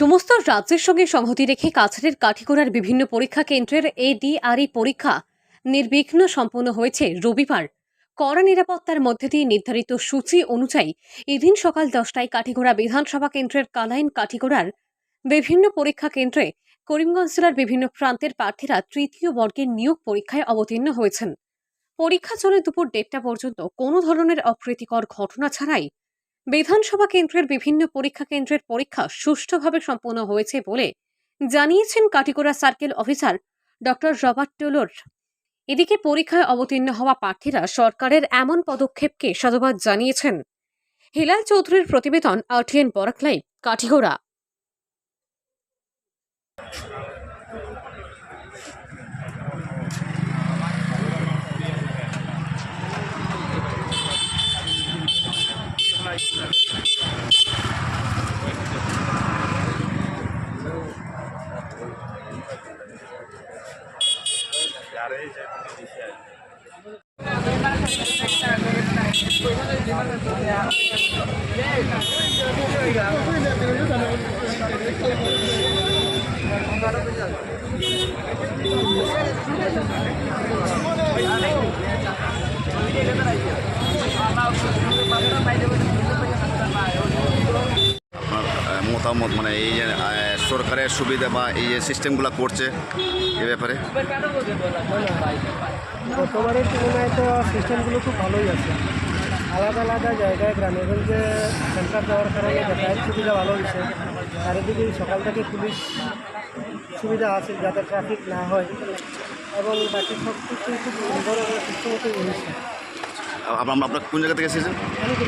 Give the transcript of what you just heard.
সমস্ত রাজ্যের সঙ্গে সংহতি রেখে কাছাড়ের কাঠিগড়ার বিভিন্ন পরীক্ষা কেন্দ্রের এডিআরই পরীক্ষা নির্বিঘ্ন সম্পন্ন হয়েছে রবিবার। কড়া নিরাপত্তার মধ্যে দিয়ে নির্ধারিত সূচি অনুযায়ী এদিন সকাল 10টায় কাঠিগড়া বিধানসভা কেন্দ্রের কালাইন কাঠিগড়ার বিভিন্ন পরীক্ষা কেন্দ্রে করিমগঞ্জ জেলার বিভিন্ন প্রান্তের প্রার্থীরা তৃতীয় বর্গের নিয়োগ পরীক্ষায় অবতীর্ণ হয়েছেন। পরীক্ষা চলে দুপুর 1টা পর্যন্ত কোনো ধরনের অপ্রীতিকর ঘটনা ছাড়াই বিধানসভা কেন্দ্রের বিভিন্ন পরীক্ষা কেন্দ্রের পরীক্ষা সুষ্ঠুভাবে সম্পন্ন হয়েছে বলে জানিয়েছেন Katigorah circle officer doctor Robert Taylor. এদিকে পরীক্ষায় অবতীর্ণ হওয়া প্রার্থীরা সরকারের এমন পদক্ষেপকে সাধুবাদ জানিয়েছেন। হিলাল চৌধুরীর প্রতিবেদন, RTN বরাক লাইভ, কাঠিগড়া। মতামত মানে এই যে সরকারের সুবিধা বা এই যে সিস্টেমগুলো করছে এ ব্যাপারে গতবারের তুলনায় তো সিস্টেমগুলো খুব ভালোই আছে। আলাদা আলাদা জায়গায় গ্রামেগঞ্জে সেন্টার দেওয়ার কারণে যাতায়াত সুবিধা ভালো হয়েছে। চারিদিকে সকাল থেকে পুলিশ সুবিধা আছে যাতে ট্রাফিক না হয়, এবং বাকি সব কিছু খুব সুন্দর এবং সুস্থমতো হয়েছে। আপনার কোন জায়গা থেকে এসেছেন? আমি তো